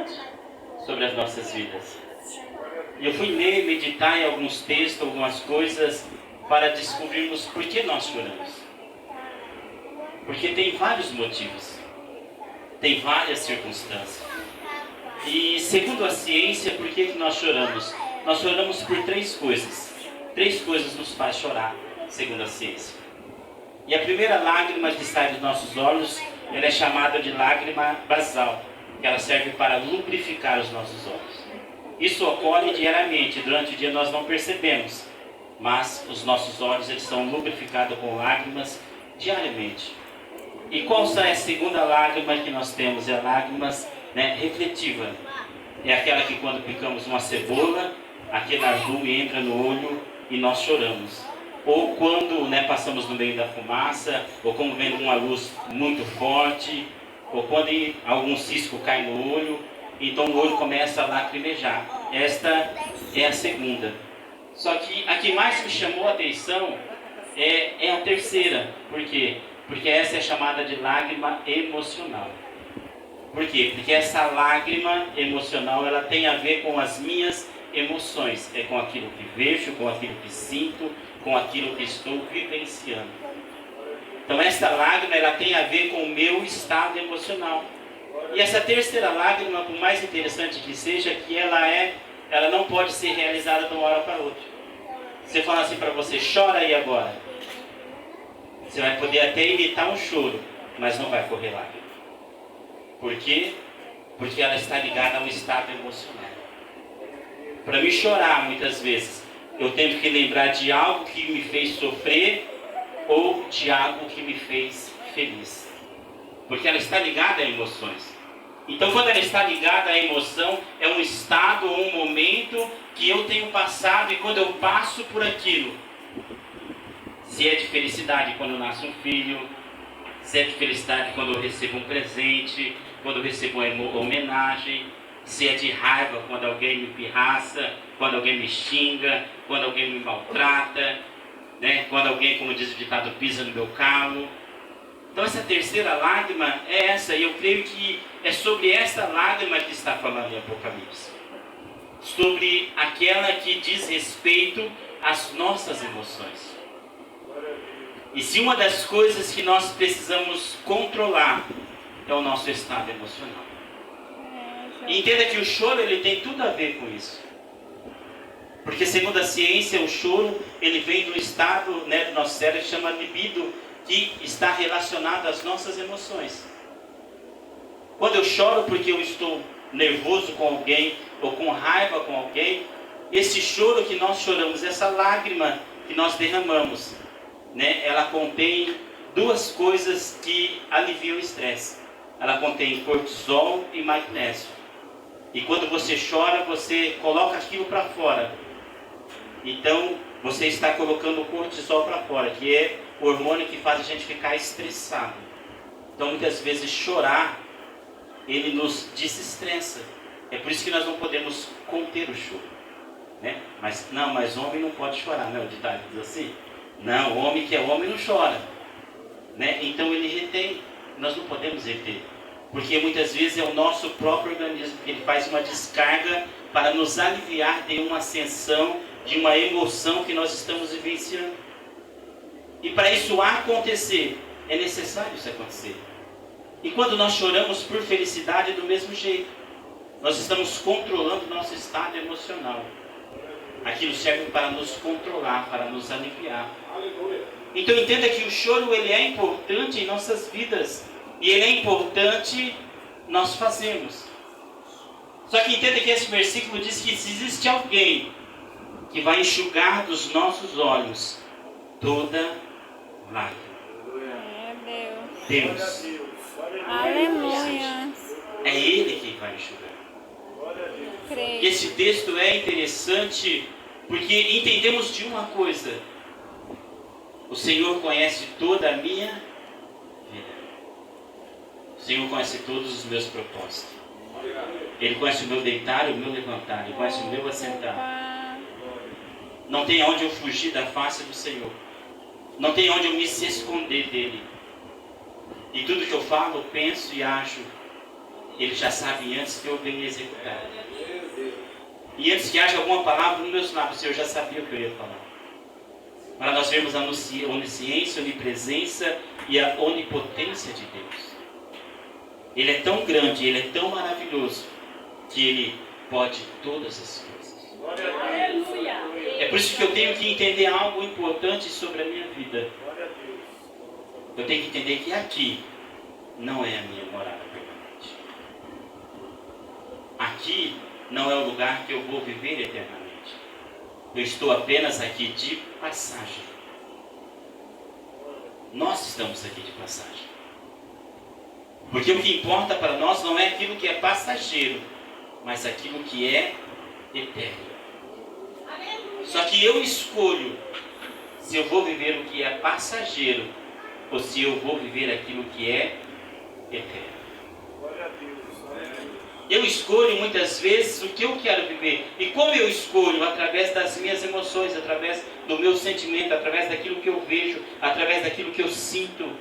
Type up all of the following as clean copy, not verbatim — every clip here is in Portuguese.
verdade sobre as nossas vidas. E eu fui ler, meditar em alguns textos, algumas coisas, para descobrirmos por que nós choramos. Porque tem vários motivos, tem várias circunstâncias. E segundo a ciência, por que nós choramos? Nós choramos por três coisas. Três coisas nos faz chorar, segundo a ciência. E a primeira lágrima que sai dos nossos olhos, ela é chamada de lágrima basal, que ela serve para lubrificar os nossos olhos. Isso ocorre diariamente, durante o dia nós não percebemos, mas os nossos olhos eles são lubrificados com lágrimas diariamente. E qual é a segunda lágrima que nós temos? É a lágrima refletiva. É aquela que quando picamos uma cebola, aquele azume entra no olho e nós choramos. Ou quando passamos no meio da fumaça, ou quando vem uma luz muito forte, ou quando algum cisco cai no olho, então o olho começa a lacrimejar. Esta é a segunda. Só que a que mais me chamou a atenção é a terceira. Por quê? Porque essa é chamada de lágrima emocional. Por quê? Porque essa lágrima emocional ela tem a ver com as minhas emoções. É com aquilo que vejo, com aquilo que sinto, com aquilo que estou vivenciando. Então essa lágrima ela tem a ver com o meu estado emocional. E essa terceira lágrima, por mais interessante que seja, que ela não pode ser realizada de uma hora para outra. Você fala assim para você, chora aí agora. Você vai poder até imitar um choro, mas não vai correr lágrima. Por quê? Porque ela está ligada a um estado emocional. Para me chorar, muitas vezes, eu tenho que lembrar de algo que me fez sofrer ou de algo que me fez feliz. Porque ela está ligada a emoções. Então, quando ela está ligada à emoção, é um estado ou um momento que eu tenho passado e quando eu passo por aquilo, se é de felicidade quando nasce um filho, se é de felicidade quando eu recebo um presente, quando eu recebo uma homenagem, se é de raiva quando alguém me pirraça, quando alguém me xinga, quando alguém me maltrata, quando alguém, como diz o ditado, pisa no meu calo. Então essa terceira lágrima é essa, e eu creio que é sobre essa lágrima que está falando em Apocalipse. Sobre aquela que diz respeito às nossas emoções. E se uma das coisas que nós precisamos controlar é o nosso estado emocional. E entenda que o choro ele tem tudo a ver com isso. Porque segundo a ciência, o choro ele vem do estado do nosso cérebro que chama libido, que está relacionado às nossas emoções. Quando eu choro porque eu estou nervoso com alguém ou com raiva com alguém, esse choro que nós choramos, essa lágrima que nós derramamos, ela contém duas coisas que aliviam o estresse. Ela contém cortisol e magnésio. E quando você chora, você coloca aquilo para fora. Então, você está colocando o cortisol para fora, que é o hormônio que faz a gente ficar estressado. Então, muitas vezes, chorar, ele nos desestressa. É por isso que nós não podemos conter o choro. Mas homem não pode chorar, o ditado diz assim. Não, homem que é homem não chora. Então, ele retém. Nós não podemos reter. Porque muitas vezes é o nosso próprio organismo que ele faz uma descarga para nos aliviar de uma ascensão, de uma emoção que nós estamos vivenciando. E para isso acontecer, é necessário isso acontecer. E quando nós choramos por felicidade, do mesmo jeito. Nós estamos controlando o nosso estado emocional. Aquilo serve para nos controlar, para nos aliviar. Então entenda que o choro ele é importante em nossas vidas. E ele é importante nós fazermos. Só que entenda que esse versículo diz que se existe alguém que vai enxugar dos nossos olhos toda lágrima. Deus. Aleluia. É Ele quem vai enxugar. E esse texto é interessante porque entendemos de uma coisa. O Senhor conhece toda a minha vida. O Senhor conhece todos os meus propósitos. Ele conhece o meu deitar e o meu levantar. Ele conhece o meu assentar. Não tem onde eu fugir da face do Senhor. Não tem onde eu me se esconder dele. E tudo que eu falo, penso e acho, Ele já sabe antes que eu venha executar. E antes que haja alguma palavra nos meus lábios, eu já sabia o que eu ia falar. Para nós vermos a onisciência, a onipresença e a onipotência de Deus. Ele é tão grande, Ele é tão maravilhoso, que Ele pode todas as coisas. É por isso que eu tenho que entender algo importante sobre a minha vida. Eu tenho que entender que aqui não é a minha morada permanente. Aqui não é o lugar que eu vou viver eternamente. Eu estou apenas aqui de passagem. Nós estamos aqui de passagem. Porque o que importa para nós não é aquilo que é passageiro, mas aquilo que é eterno. Só que eu escolho se eu vou viver o que é passageiro ou se eu vou viver aquilo que é eterno. Eu escolho muitas vezes o que eu quero viver. E como eu escolho? Através das minhas emoções, através do meu sentimento, através daquilo que eu vejo, através daquilo que eu sinto.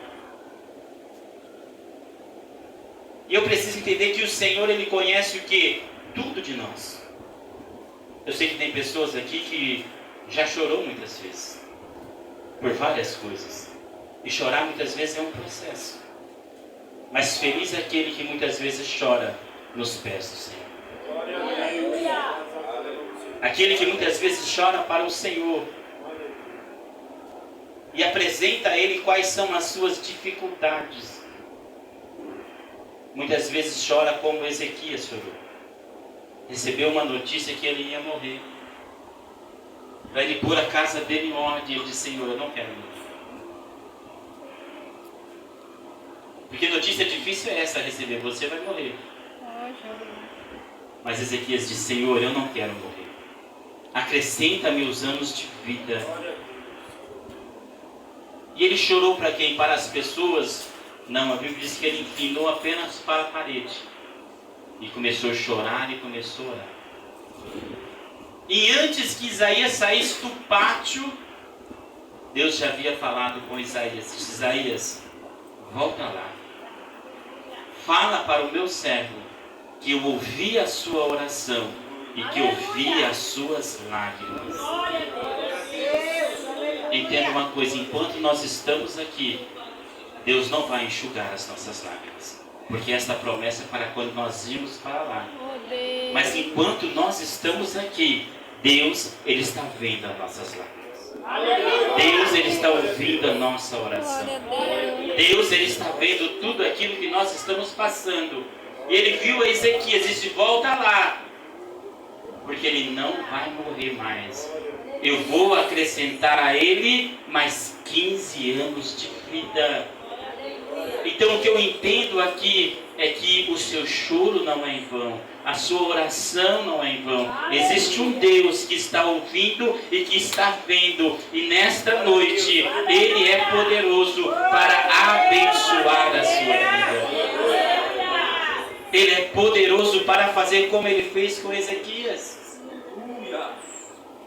E eu preciso entender que o Senhor, Ele conhece o quê? Tudo de nós. Eu sei que tem pessoas aqui que já chorou muitas vezes. Por várias coisas. E chorar muitas vezes é um processo. Mas feliz é aquele que muitas vezes chora nos pés do Senhor. Aquele que muitas vezes chora para o Senhor. E apresenta a Ele quais são as suas dificuldades. Muitas vezes chora como Ezequias chorou. Recebeu uma notícia que ele ia morrer. Para ele pôr a casa dele em ordem, ele disse: Senhor, eu não quero morrer. Porque notícia difícil é essa receber, você vai morrer. Mas Ezequias disse: Senhor, eu não quero morrer. Acrescenta-me os anos de vida. E ele chorou para quem? Para as pessoas? Não, a Bíblia diz que ele inclinou apenas para a parede. E começou a chorar e começou a orar. E antes que Isaías saísse do pátio, Deus já havia falado com Isaías: Isaías, volta lá. Fala para o meu servo que eu ouvi a sua oração e que eu vi as suas lágrimas. Entenda uma coisa: enquanto nós estamos aqui, Deus não vai enxugar as nossas lágrimas. Porque esta promessa é para quando nós irmos para lá. Mas enquanto nós estamos aqui, Deus, Ele está vendo as nossas lágrimas. Deus, Ele está ouvindo a nossa oração. Deus, Ele está vendo tudo aquilo que nós estamos passando. E Ele viu a Ezequias e disse: volta lá. Porque ele não vai morrer mais. Eu vou acrescentar a ele mais 15 anos de vida. Então o que eu entendo aqui é que o seu choro não é em vão, a sua oração não é em vão. Existe um Deus que está ouvindo e que está vendo, e nesta noite Ele é poderoso para abençoar a sua vida. Ele é poderoso para fazer como Ele fez com Ezequias.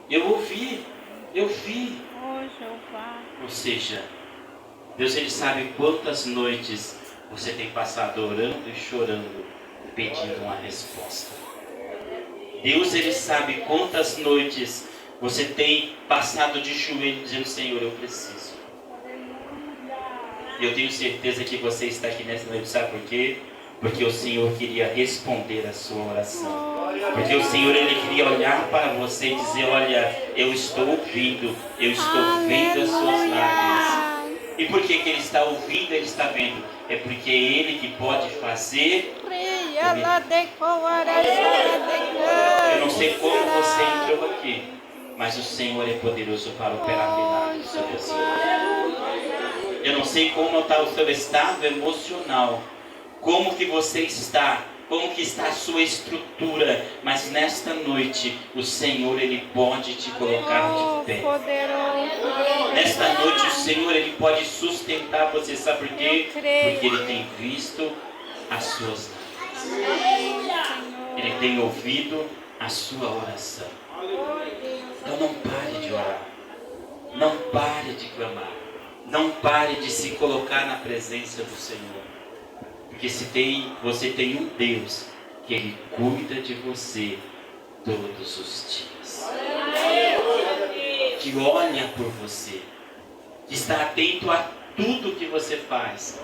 Eu ouvi, eu vi. Ou seja, Deus, Ele sabe quantas noites você tem passado orando e chorando, pedindo uma resposta. Deus, Ele sabe quantas noites você tem passado de joelho dizendo: Senhor, eu preciso. E eu tenho certeza que você está aqui nessa noite, sabe por quê? Porque o Senhor queria responder a sua oração. Porque o Senhor, Ele queria olhar para você e dizer: olha, eu estou ouvindo, eu estou vendo as suas lágrimas. E por que Ele está ouvindo, Ele está vendo? É porque é Ele que pode fazer. Eu não sei como você entrou aqui, mas o Senhor é poderoso para operar milagres sobre a sua vida. Eu não sei como está o seu estado emocional, como que você está, como que está a sua estrutura, mas nesta noite o Senhor, Ele pode te colocar de pé. Nesta noite o Senhor, Ele pode sustentar você, sabe por quê? Porque Ele tem visto as suas lágrimas. Ele tem ouvido a sua oração. Então não pare de orar, não pare de clamar, não pare de se colocar na presença do Senhor. Porque você tem um Deus que Ele cuida de você todos os dias. Que olha por você. Que está atento a tudo que você faz.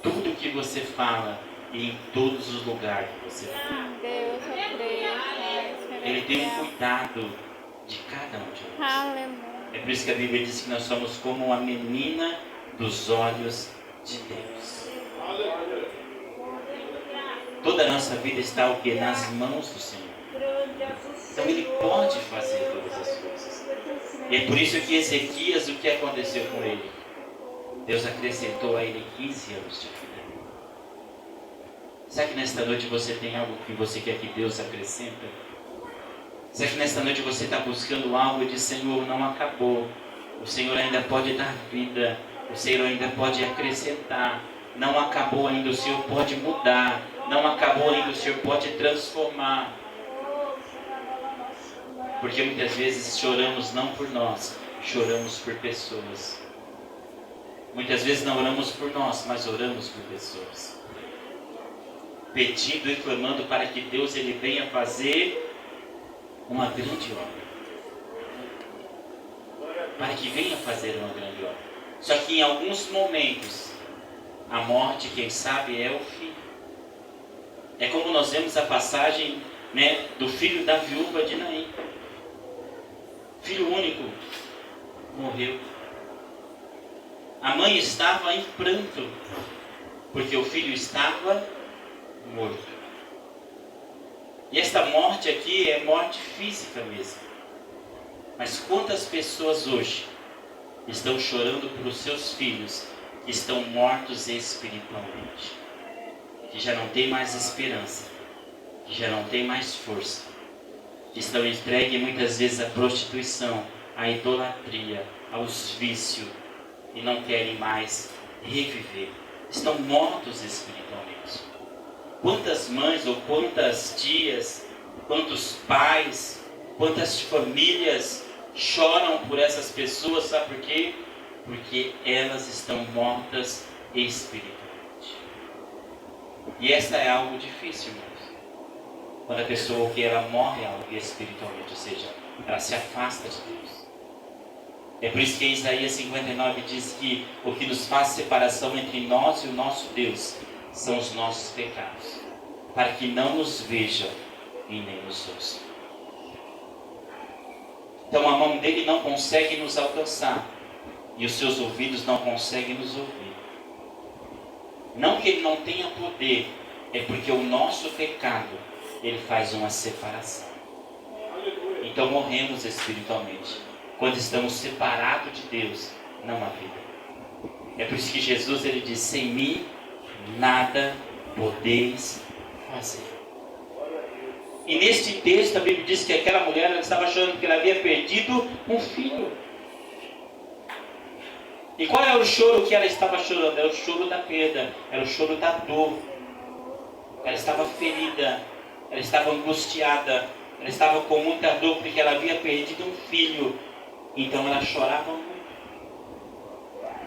Tudo que você fala. E em todos os lugares que você vai. Deus, eu creio. Ele tem um cuidado de cada um de nós. Aleluia. É por isso que a Bíblia diz que nós somos como a menina dos olhos de Deus. Toda a nossa vida está o quê? Nas mãos do Senhor. Então Ele pode fazer todas as coisas. E é por isso que Ezequias, o que aconteceu com ele? Deus acrescentou a ele 15 anos de vida. Será que nesta noite você tem algo que você quer que Deus acrescenta? Será que nesta noite você está buscando algo e diz, Senhor, não acabou. O Senhor ainda pode dar vida. O Senhor ainda pode acrescentar. Não acabou ainda, o Senhor pode mudar. Não acabou ainda, o Senhor pode transformar. Porque muitas vezes choramos não por nós, choramos por pessoas. Muitas vezes não oramos por nós, mas oramos por pessoas. Pedindo e clamando para que Deus Ele venha fazer uma grande obra. Para que venha fazer uma grande obra. Só que em alguns momentos, a morte, quem sabe, é o fim. É como nós vemos a passagem, né, do filho da viúva de Naim. Filho único, morreu. A mãe estava em pranto, porque o filho estava morto. E esta morte aqui é morte física mesmo. Mas quantas pessoas hoje estão chorando por seus filhos que estão mortos espiritualmente? Que já não tem mais esperança, que já não tem mais força. Que estão entregues muitas vezes à prostituição, à idolatria, aos vícios e não querem mais reviver. Estão mortos espiritualmente. Quantas mães ou quantas tias, quantos pais, quantas famílias choram por essas pessoas, sabe por quê? Porque elas estão mortas espiritualmente. E esta é algo difícil, irmãos. Quando a pessoa que ela morre espiritualmente, ou seja, ela se afasta de Deus. É por isso que Isaías 59 diz que o que nos faz separação entre nós e o nosso Deus são os nossos pecados, para que não nos vejam e nem nos ouçam. Então a mão dele não consegue nos alcançar e os seus ouvidos não conseguem nos ouvir. Não que ele não tenha poder, é porque o nosso pecado ele faz uma separação. Então morremos espiritualmente. Quando estamos separados de Deus, não há vida. É por isso que Jesus ele diz, sem mim nada podeis fazer. E neste texto a Bíblia diz que aquela mulher ela estava chorando porque ela havia perdido um filho. E qual era o choro que ela estava chorando? Era o choro da perda, era o choro da dor. Ela estava ferida, ela estava angustiada, ela estava com muita dor porque ela havia perdido um filho. Então ela chorava muito.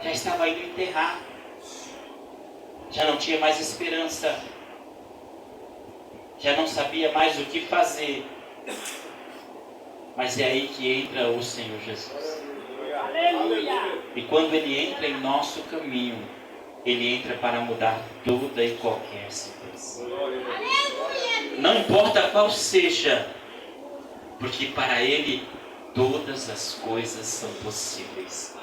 Já estava indo enterrar. Já não tinha mais esperança. Já não sabia mais o que fazer. Mas é aí que entra o Senhor Jesus. Aleluia. E quando Ele entra em nosso caminho, Ele entra para mudar toda e qualquer situação. Não importa qual seja, porque para Ele todas as coisas são possíveis.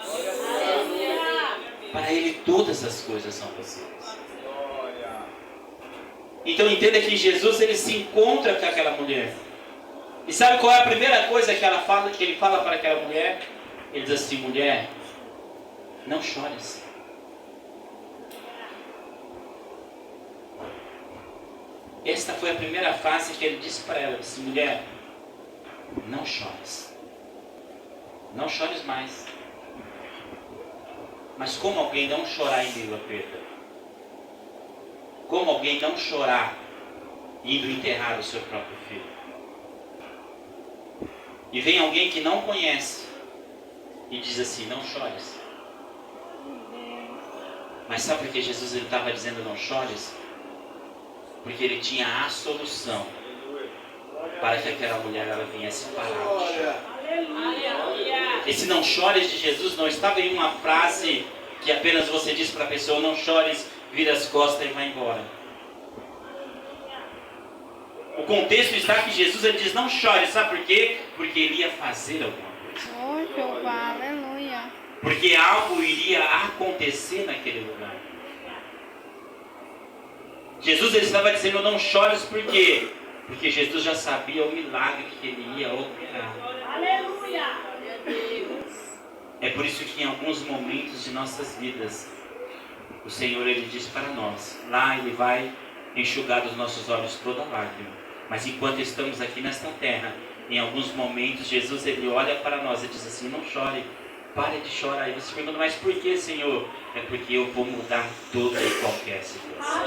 Para Ele todas as coisas são possíveis. Então entenda que Jesus ele se encontra com aquela mulher. E sabe qual é a primeira coisa que ele fala para aquela mulher? Ele diz assim, mulher, não chores. Esta foi a primeira frase que ele disse para ela. Ele disse, mulher, não chores. Não chores mais. Mas como alguém não chorar em meio à perda? Como alguém não chorar indo enterrar o seu próprio filho? E vem alguém que não conhece e diz assim, não chores. Mas sabe por que Jesus estava dizendo não chores? porque ele tinha a solução para que aquela mulher ela viesse parar de chorar. Esse não chores de Jesus não estava em uma frase que apenas você diz para a pessoa: não chores, vira as costas e vai embora. O contexto está que Jesus ele diz: não chore, sabe por quê? Porque ele ia fazer alguma coisa. Oh, Jeová, aleluia. Porque algo iria acontecer naquele lugar. Jesus ele estava dizendo: não chores, por quê? Porque Jesus já sabia o milagre que ele ia operar. Aleluia! É por isso que em alguns momentos de nossas vidas, o Senhor ele diz para nós: lá ele vai enxugar dos nossos olhos toda lágrima. Mas enquanto estamos aqui nesta terra, em alguns momentos Jesus ele olha para nós e diz assim: não chore, pare de chorar. E você pergunta: mas por que, Senhor? É porque eu vou mudar toda e qualquer situação.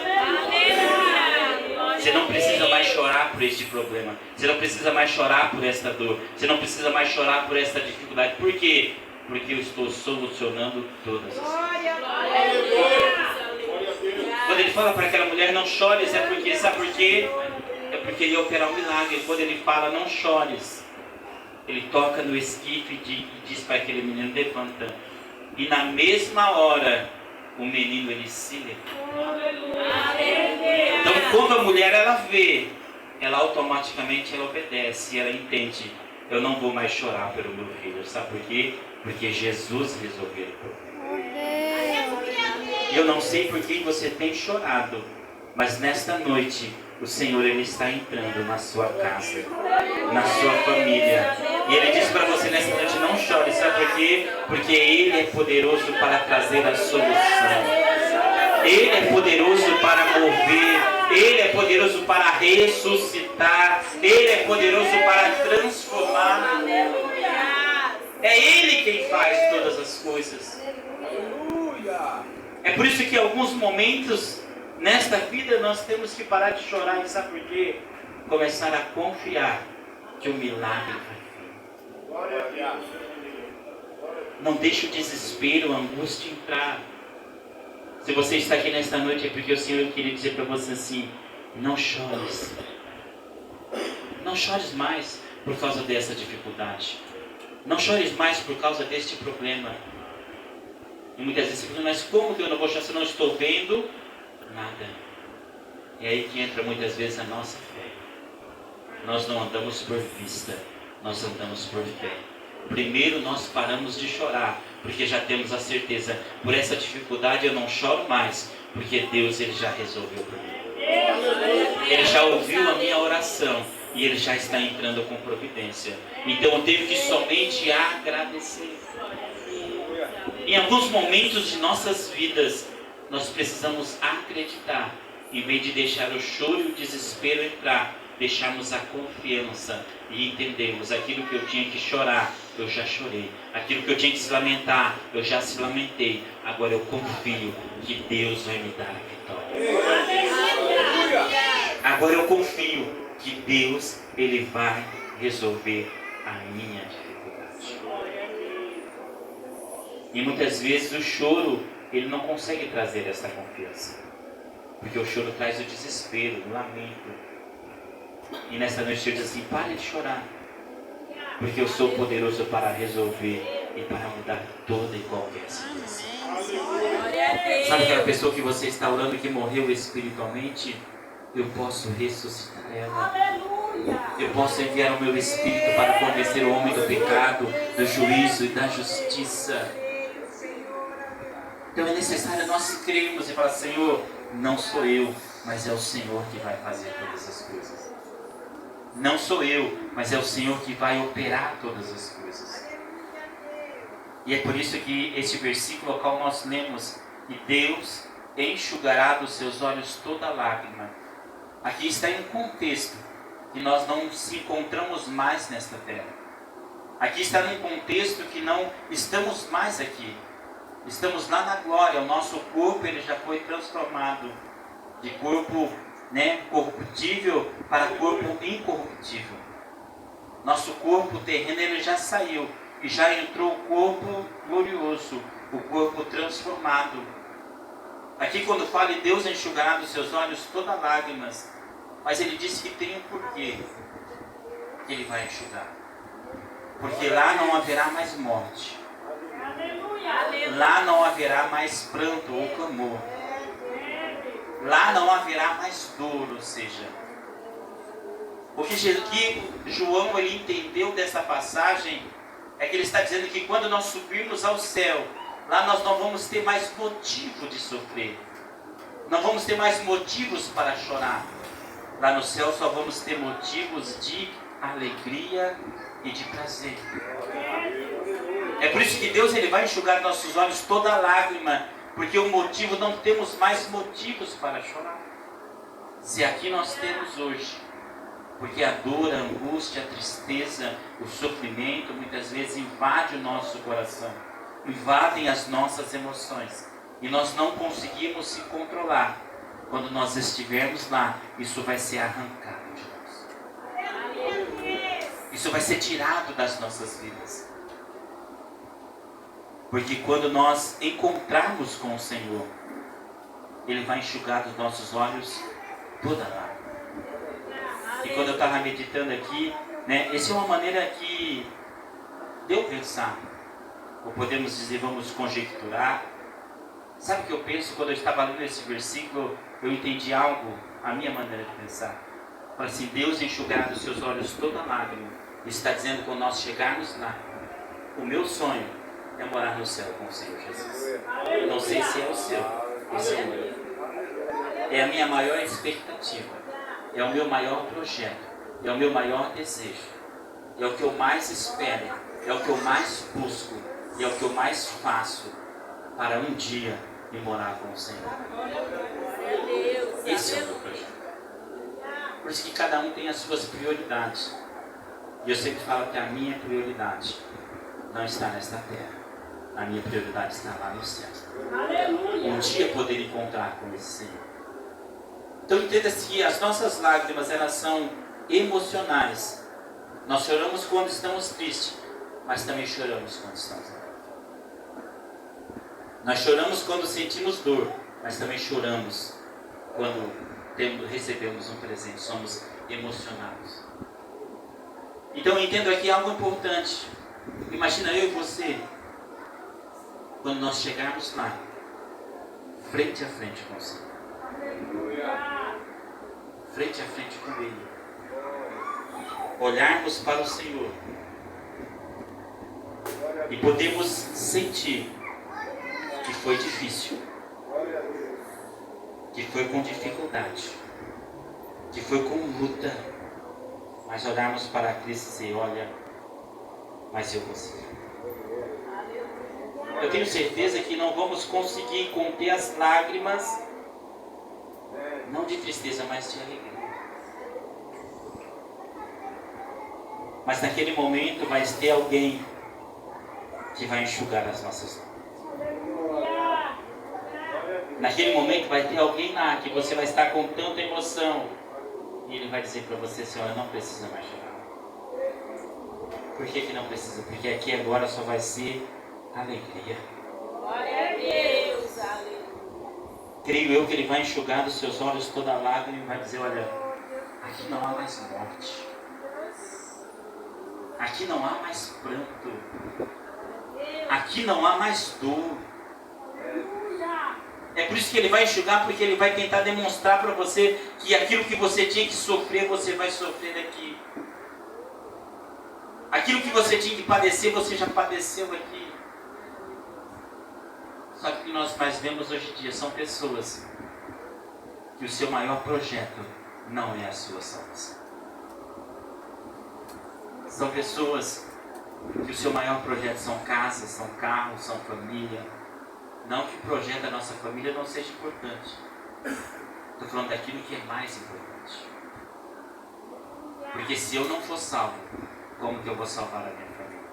Você não precisa mais chorar por este problema. Você não precisa mais chorar por esta dor. Você não precisa mais chorar por esta dificuldade. Por quê? Porque eu estou solucionando todas as coisas. Quando ele fala para aquela mulher: não chores, é porque, sabe por quê? É porque ele ia operar um milagre. Quando ele fala: não chores, ele toca no esquife e diz para aquele menino: levanta. E na mesma hora, o menino ele se levanta. Então quando a mulher ela vê, ela automaticamente ela obedece. E ela entende: eu não vou mais chorar pelo meu filho. Sabe por quê? Porque Jesus resolveu o problema. E eu não sei por quem você tem chorado, mas nesta noite o Senhor ele está entrando na sua casa, na sua família. E ele diz para você nesta noite: não chore. Sabe por quê? Porque ele é poderoso para trazer a solução. Ele é poderoso para mover. Ele é poderoso para ressuscitar. Ele é poderoso para transformar. É Ele quem faz todas as coisas. É por isso que em alguns momentos nesta vida nós temos que parar de chorar. E sabe por quê? Começar a confiar que o milagre vai vir. Não deixe o desespero, a angústia entrar. Se você está aqui nesta noite é porque o Senhor queria dizer para você assim: não chores. Não chores mais por causa dessa dificuldade. Não chores mais por causa deste problema. E muitas vezes você fala: mas como que eu não vou chorar se eu não estou vendo nada? É aí que entra muitas vezes a nossa fé. Nós não andamos por vista, nós andamos por fé. Primeiro nós paramos de chorar, porque já temos a certeza: por essa dificuldade eu não choro mais, porque Deus ele já resolveu por mim. Ele já ouviu a minha oração e Ele já está entrando com providência. Então eu tenho que somente agradecer. Em alguns momentos de nossas vidas, nós precisamos acreditar. Em vez de deixar o choro e o desespero entrar, deixarmos a confiança e entendermos: aquilo que eu tinha que chorar, eu já chorei. Aquilo que eu tinha que se lamentar, eu já se lamentei. Agora eu confio que Deus vai me dar a vitória. Agora eu confio que Deus ele vai resolver a minha dificuldade. E muitas vezes o choro ele não consegue trazer essa confiança, porque o choro traz o desespero, o lamento. E nessa noite eu digo assim: pare de chorar, porque eu sou poderoso para resolver e para mudar toda e qualquer situação. Sabe aquela pessoa que você está orando que morreu espiritualmente? Eu posso ressuscitar ela. Eu posso enviar o meu Espírito para convencer o homem do pecado, do juízo e da justiça. Então é necessário nós crermos e falar: Senhor, não sou eu, mas é o Senhor que vai fazer todas as coisas. Não sou eu, mas é o Senhor que vai operar todas as coisas. E é por isso que este versículo ao qual nós lemos: e Deus enxugará dos seus olhos toda lágrima. Aqui está em um contexto que nós não nos encontramos mais nesta terra. Aqui está num contexto que não estamos mais aqui. Estamos lá na glória. O nosso corpo ele já foi transformado de corpo corruptível para corpo incorruptível. Nosso corpo terreno ele já saiu e já entrou o corpo glorioso, o corpo transformado. Aqui quando fala em Deus enxugará dos seus olhos toda lágrimas, mas ele disse que tem um porquê que ele vai enxugar. Porque lá não haverá mais morte. Lá não haverá mais pranto ou clamor. Lá não haverá mais dor, ou seja, o que João ele entendeu dessa passagem é que ele está dizendo que quando nós subirmos ao céu, lá nós não vamos ter mais motivo de sofrer. Não vamos ter mais motivos para chorar. Lá no céu só vamos ter motivos de alegria e de prazer. É por isso que Deus ele vai enxugar nossos olhos toda lágrima, porque o motivo, não temos mais motivos para chorar. Se aqui nós temos hoje, porque a dor, a angústia, a tristeza, o sofrimento muitas vezes invade o nosso coração, invadem as nossas emoções, e nós não conseguimos se controlar. Quando nós estivermos lá, isso vai ser arrancado de nós. Isso vai ser tirado das nossas vidas. Porque quando nós encontrarmos com o Senhor, Ele vai enxugar dos nossos olhos toda lágrima. E quando eu estava meditando aqui, né, essa é uma maneira que deu pensar, ou podemos dizer, vamos conjecturar. Sabe o que eu penso? Quando eu estava lendo esse versículo, eu entendi algo, a minha maneira de pensar. Fala assim, Deus enxugará dos seus olhos toda lágrima. Ele está dizendo que quando nós chegarmos lá, o meu sonho é morar no céu com o Senhor Jesus. Eu não sei se é o seu, esse é o meu. É a minha maior expectativa, é o meu maior projeto, é o meu maior desejo, é o que eu mais espero, é o que eu mais busco, é o que eu mais faço para um dia ir morar com o Senhor. Esse é o meu projeto. Por isso que cada um tem as suas prioridades. E eu sempre falo que a minha prioridade não está nesta terra. A minha prioridade está lá no céu. Um dia poder encontrar com esse Senhor. Então entenda-se que as nossas lágrimas, elas são emocionais. Nós choramos quando estamos tristes, mas também choramos quando estamos alegres. Nós choramos quando sentimos dor, mas também choramos quando recebemos um presente, somos emocionados. Então eu entendo aqui algo importante. Imagina eu e você, quando nós chegarmos lá, frente a frente com o Senhor, frente a frente com Ele, olharmos para o Senhor e podemos sentir que foi difícil, que foi com dificuldade, que foi com luta, mas olharmos para Cristo e dizer, olha, mas eu consigo. Eu tenho certeza que não vamos conseguir conter as lágrimas, não de tristeza, mas de alegria. Mas naquele momento vai ter alguém que vai enxugar as nossas lágrimas. Naquele momento vai ter alguém lá que você vai estar com tanta emoção e ele vai dizer para você, senhora, não precisa mais chorar. Por que não precisa? Porque aqui agora só vai ser alegria. Glória a Deus, aleluia. Creio eu que Ele vai enxugar dos seus olhos toda lágrima e vai dizer, olha, aqui não há mais morte. Aqui não há mais pranto. Aqui não há mais dor. É por isso que Ele vai enxugar, porque Ele vai tentar demonstrar para você que aquilo que você tinha que sofrer, você vai sofrer aqui. Aquilo que você tinha que padecer, você já padeceu aqui. Só que o que nós mais vemos hoje em dia são pessoas que o seu maior projeto não é a sua salvação. São pessoas que o seu maior projeto são casas, são carros, são família. Não que o projeto da nossa família não seja importante. Estou falando daquilo que é mais importante. Porque se eu não for salvo, como que eu vou salvar a minha família?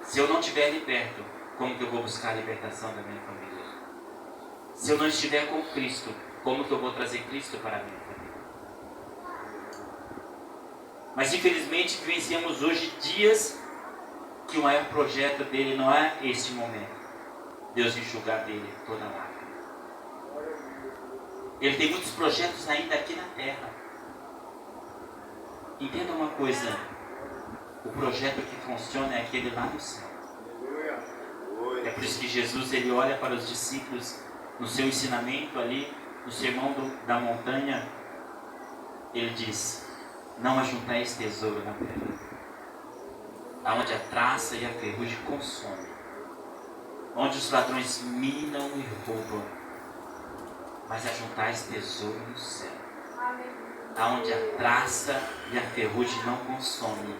Se eu não estiver liberto, como que eu vou buscar a libertação da minha família? Se eu não estiver com Cristo, como que eu vou trazer Cristo para a minha família? Mas infelizmente vivenciamos hoje dias que o maior projeto dele não é este momento. Deus enxugar dele toda lágrima. Ele tem muitos projetos ainda aqui na terra. Entenda uma coisa, o projeto que funciona é aquele lá no céu. É por isso que Jesus ele olha para os discípulos no seu ensinamento ali, no sermão da montanha, ele diz: não ajuntais tesouro na terra, aonde a traça e a ferrugem consomem, onde os ladrões minam e roubam, mas ajuntais tesouro no céu, aonde a traça e a ferrugem não consomem,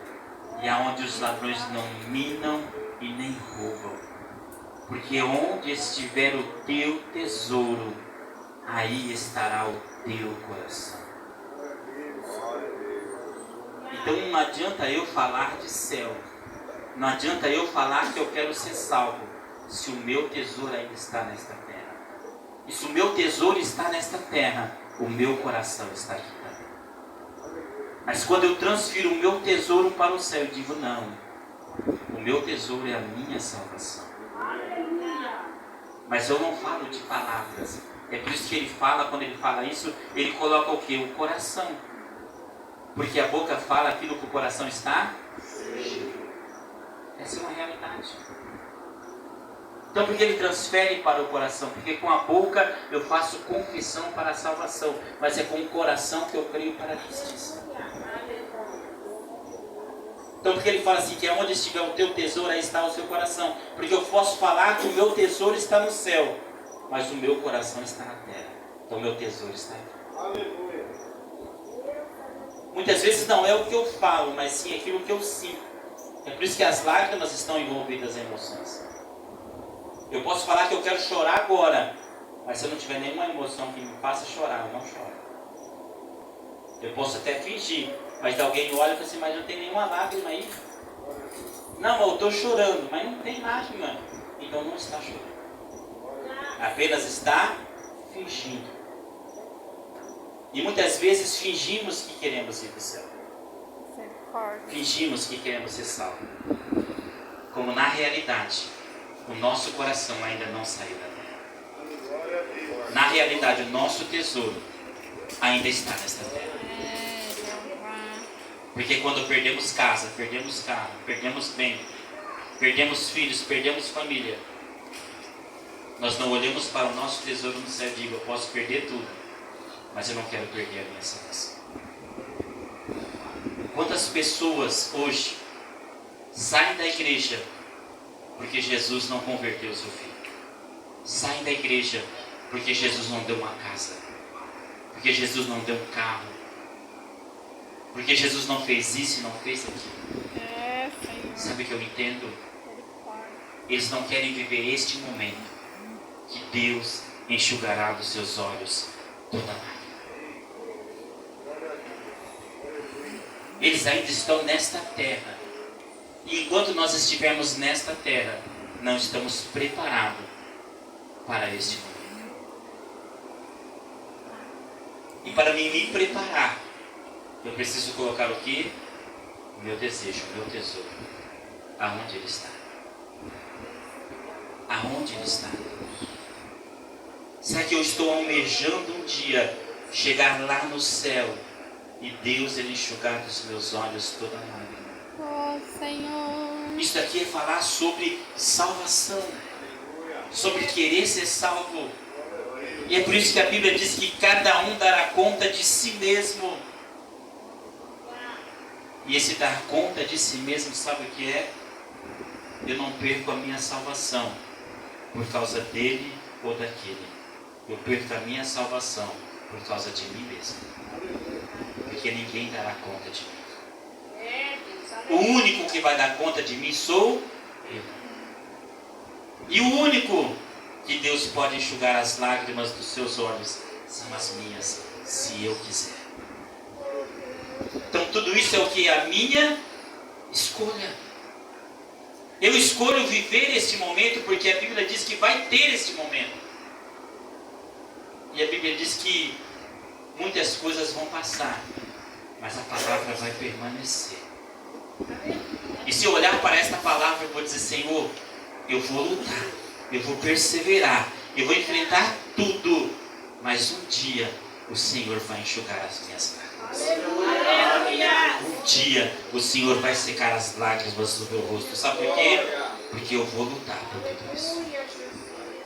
e aonde os ladrões não minam e nem roubam. Porque onde estiver o teu tesouro, aí estará o teu coração. Então não adianta eu falar de céu, não adianta eu falar que eu quero ser salvo, se o meu tesouro ainda está nesta terra. E se o meu tesouro está nesta terra, o meu coração está aqui também. Mas quando eu transfiro o meu tesouro para o céu, eu digo: não, o meu tesouro é a minha salvação. Mas eu não falo de palavras. É por isso que ele fala, quando ele fala isso, ele coloca o quê? O coração. Porque a boca fala aquilo que o coração está cheio. Essa é uma realidade. Então por que ele transfere para o coração? Porque com a boca eu faço confissão para a salvação, mas é com o coração que eu creio para a justiça. Então porque ele fala assim, que onde estiver o teu tesouro, aí está o seu coração. Porque eu posso falar que o meu tesouro está no céu, mas o meu coração está na terra. Então o meu tesouro está aqui. Aleluia. Muitas vezes não é o que eu falo, mas sim aquilo que eu sinto. É por isso que as lágrimas estão envolvidas em emoções. Eu posso falar que eu quero chorar agora, mas se eu não tiver nenhuma emoção que me faça chorar, eu não choro. Eu posso até fingir, mas alguém olha e fala assim: mas não tem nenhuma lágrima aí. Não, mas eu estou chorando, mas não tem lágrima. Então não está chorando. Apenas está fingindo. E muitas vezes fingimos que queremos ir para o céu. Fingimos que queremos ser salvos. Como na realidade, o nosso coração ainda não saiu da terra. Na realidade, o nosso tesouro ainda está nesta terra. Porque quando perdemos casa, perdemos carro, perdemos bem, perdemos filhos, perdemos família, nós não olhamos para o nosso tesouro no céu e digo: eu posso perder tudo, mas eu não quero perder a minha salvação. Quantas pessoas hoje saem da igreja porque Jesus não converteu o seu filho? Saem da igreja porque Jesus não deu uma casa, porque Jesus não deu um carro, porque Jesus não fez isso e não fez aquilo. Sabe o que eu entendo? Eles não querem viver este momento que Deus enxugará dos seus olhos toda lágrima. Eles ainda estão nesta terra. E enquanto nós estivermos nesta terra, não estamos preparados para este momento. E para me preparar, eu preciso colocar o que? O meu desejo, o meu tesouro. Aonde ele está? Aonde ele está? Será que eu estou almejando um dia chegar lá no céu e Deus ele enxugar dos meus olhos toda a lágrima? Oh, Senhor. Isso aqui é falar sobre salvação, sobre querer ser salvo. E é por isso que a Bíblia diz que cada um dará conta de si mesmo. E esse dar conta de si mesmo, sabe o que é? Eu não perco a minha salvação por causa dele ou daquele. Eu perco a minha salvação por causa de mim mesmo. Porque ninguém dará conta de mim. O único que vai dar conta de mim sou eu. E o único que Deus pode enxugar as lágrimas dos seus olhos são as minhas, se eu quiser. Então tudo isso é o que? A minha escolha. Eu escolho viver este momento porque a Bíblia diz que vai ter este momento. E a Bíblia diz que muitas coisas vão passar, mas a palavra vai permanecer. E se eu olhar para esta palavra, eu vou dizer: Senhor, eu vou lutar, eu vou perseverar, eu vou enfrentar tudo, mas um dia o Senhor vai enxugar as minhas lágrimas. Um dia o Senhor vai secar as lágrimas do meu rosto. Sabe por quê? Porque eu vou lutar por tudo isso.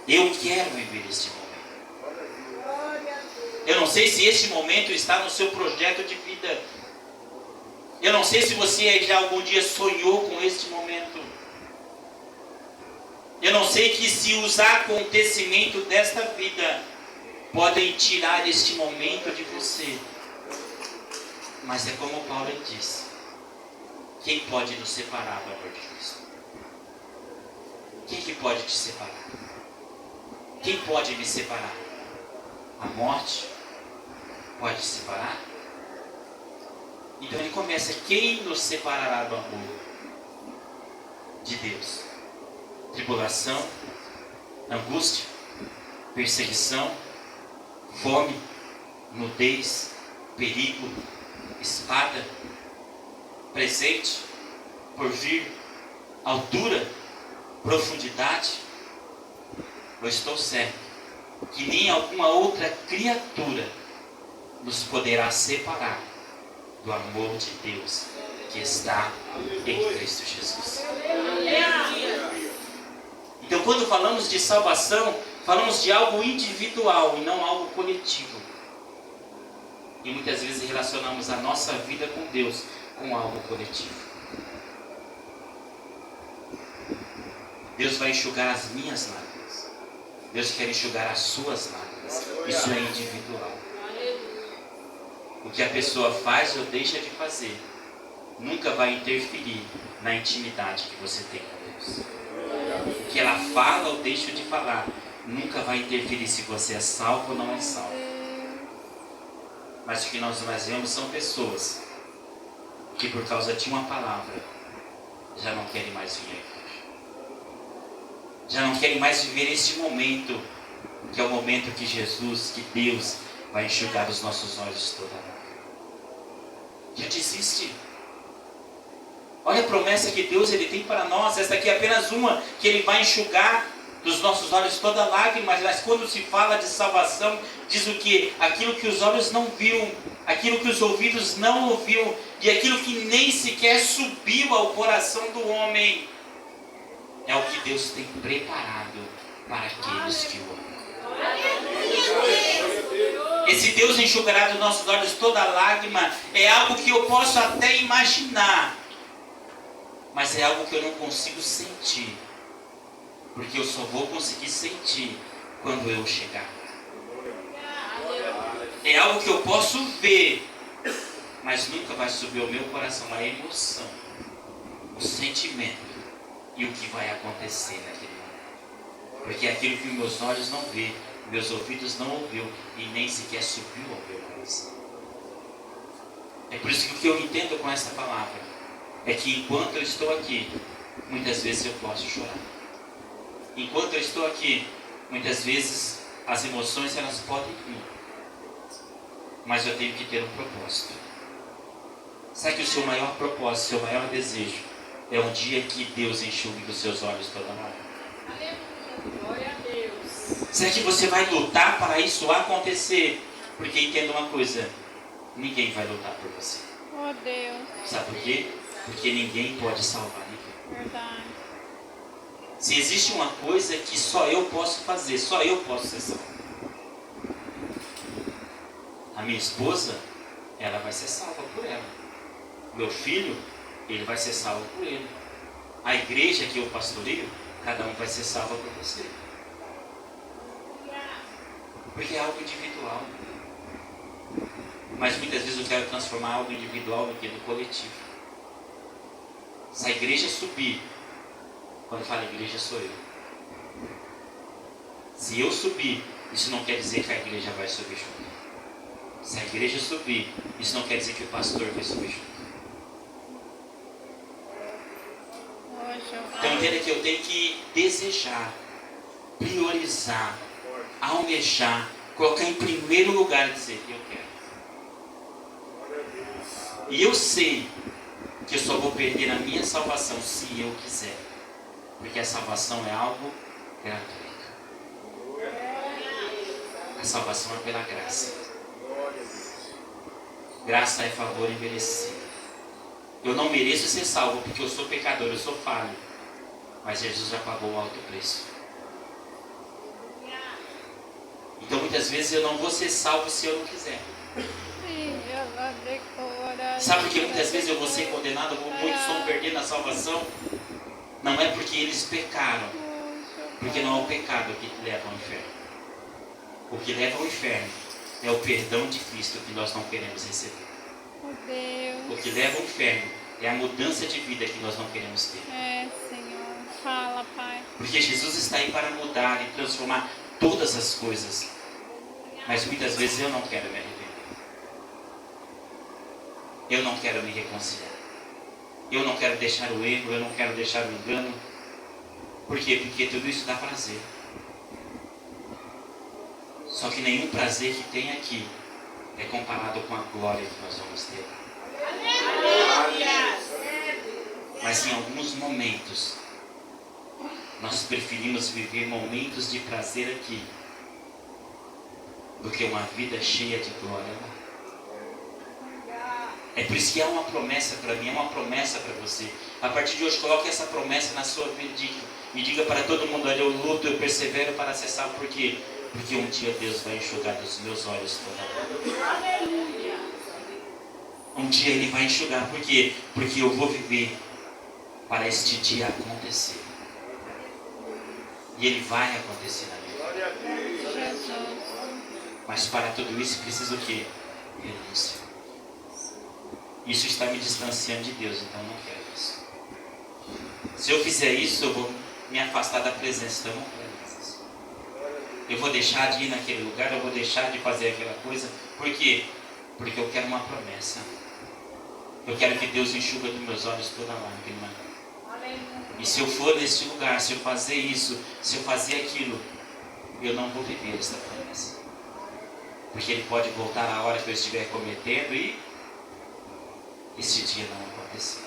Eu quero viver este momento. Eu não sei se este momento está no seu projeto de vida. Eu não sei se você já algum dia sonhou com este momento. Eu não sei que se os acontecimentos desta vida podem tirar este momento de você. Mas é como Paulo disse: quem pode nos separar do amor de Cristo? Quem que pode te separar? Quem pode me separar? A morte pode te separar? Então ele começa: quem nos separará do amor de Deus? Tribulação, angústia, perseguição, fome, nudez, perigo, espada, presente, porvir, altura, profundidade. Eu estou certo que nem alguma outra criatura nos poderá separar do amor de Deus que está em Cristo Jesus. Então, quando falamos de salvação, falamos de algo individual e não algo coletivo. E muitas vezes relacionamos a nossa vida com Deus com algo coletivo. Deus vai enxugar as minhas lágrimas. Deus quer enxugar as suas lágrimas. Isso é individual. O que a pessoa faz ou deixa de fazer nunca vai interferir na intimidade que você tem com Deus. O que ela fala ou deixa de falar nunca vai interferir se você é salvo ou não é salvo. Mas o que nós mais vemos são pessoas que por causa de uma palavra já não querem mais vir à igreja. Já não querem mais viver este momento, que é o momento que Jesus, que Deus vai enxugar os nossos olhos toda a lágrima. Já desiste. Olha a promessa que Deus ele tem para nós. Esta aqui é apenas uma, que Ele vai enxugar dos nossos olhos toda lágrima. Mas quando se fala de salvação, diz o que? Aquilo que os olhos não viram, aquilo que os ouvidos não ouviram, e aquilo que nem sequer subiu ao coração do homem, é o que Deus tem preparado para aqueles que o amam. Esse Deus enxugará dos nossos olhos toda lágrima é algo que eu posso até imaginar, mas é algo que eu não consigo sentir, porque eu só vou conseguir sentir quando eu chegar. É algo que eu posso ver, mas nunca vai subir ao meu coração a emoção, o sentimento e o que vai acontecer naquele momento. Porque é aquilo que meus olhos não vê, meus ouvidos não ouviu e nem sequer subiu ao meu coração. É por isso que o que eu entendo com essa palavra é que enquanto eu estou aqui, muitas vezes eu posso chorar. Enquanto eu estou aqui, muitas vezes as emoções elas podem vir, mas eu tenho que ter um propósito. Sabe que o seu maior propósito, o seu maior desejo é um dia que Deus enxugue dos seus olhos toda a lágrima? Glória a Deus. Será que você vai lutar para isso acontecer? Porque entenda uma coisa, ninguém vai lutar por você. Oh Deus, Sabe por quê? Porque ninguém pode salvar ninguém. verdade. Se existe uma coisa que só eu posso fazer, só eu posso ser salvo. A minha esposa, ela vai ser salva por ela. Meu filho, ele vai ser salvo por ele. A igreja que eu pastoreio, cada um vai ser salvo por você. Porque é algo individual. Mas muitas vezes eu quero transformar algo individual no coletivo. Se a igreja subir, quando eu falo igreja sou eu. Se eu subir, isso não quer dizer que a igreja vai subir junto. Se a igreja subir, isso não quer dizer que o pastor vai subir junto. Então entenda que eu tenho que desejar, priorizar, almejar, colocar em primeiro lugar e dizer, eu quero. E eu sei que eu só vou perder a minha salvação se eu quiser. Porque a salvação é algo gratuito. A salvação é pela graça. Graça é favor imerecido. Eu não mereço ser salvo porque eu sou pecador, eu sou falho. Mas Jesus já pagou um alto preço. Então muitas vezes eu não vou ser salvo se eu não quiser. Sabe por que muitas vezes eu vou ser condenado, muitos estão perdendo a salvação? Não é porque eles pecaram, porque não é o pecado que leva ao inferno. O que leva ao inferno é o perdão de Cristo que nós não queremos receber. O que leva ao inferno é a mudança de vida que nós não queremos ter. É, Senhor. Fala, Pai. Porque Jesus está aí para mudar e transformar todas as coisas. Mas muitas vezes eu não quero me arrepender. Eu não quero me reconciliar. Eu não quero deixar o erro, eu não quero deixar o engano. Por quê? Porque tudo isso dá prazer. Só que nenhum prazer que tem aqui é comparado com a glória que nós vamos ter. Mas em alguns momentos, nós preferimos viver momentos de prazer aqui do que uma vida cheia de glória lá. É por isso que há uma promessa para mim, é uma promessa para você. A partir de hoje, coloque essa promessa na sua vida e diga para todo mundo: olha, eu luto, eu persevero para ser salvo. Por quê? Porque um dia Deus vai enxugar dos meus olhos toda a lágrima. Um dia Ele vai enxugar. Por quê? Porque eu vou viver para este dia acontecer. E ele vai acontecer na minha vida. Mas para tudo isso precisa o quê? Renúncia. Isso está me distanciando de Deus, então eu não quero isso. Se eu fizer isso, eu vou me afastar da presença, então eu não quero isso. Eu vou deixar de ir naquele lugar, eu vou deixar de fazer aquela coisa. Por quê? Porque eu quero uma promessa. Eu quero que Deus enxuga dos meus olhos toda a lágrima. E se eu for nesse lugar, se eu fazer isso, se eu fazer aquilo, eu não vou viver essa promessa. Porque Ele pode voltar a hora que eu estiver cometendo e esse dia não acontecer.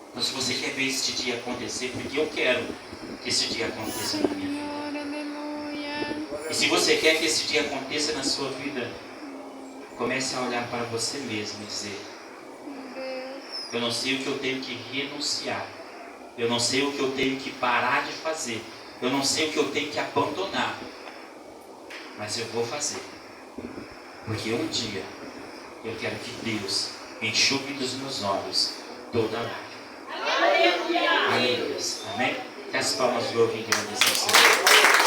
Então, se você quer ver esse dia acontecer, porque eu quero que esse dia aconteça na minha vida. E se você quer que esse dia aconteça na sua vida, comece a olhar para você mesmo e dizer: eu não sei o que eu tenho que renunciar. Eu não sei o que eu tenho que parar de fazer. Eu não sei o que eu tenho que abandonar. Mas eu vou fazer. Porque um dia eu quero que Deus enxugue dos meus olhos toda a lágrima. Aleluia. Amém? Que as palmas do ouvinte agradeçam ao Senhor.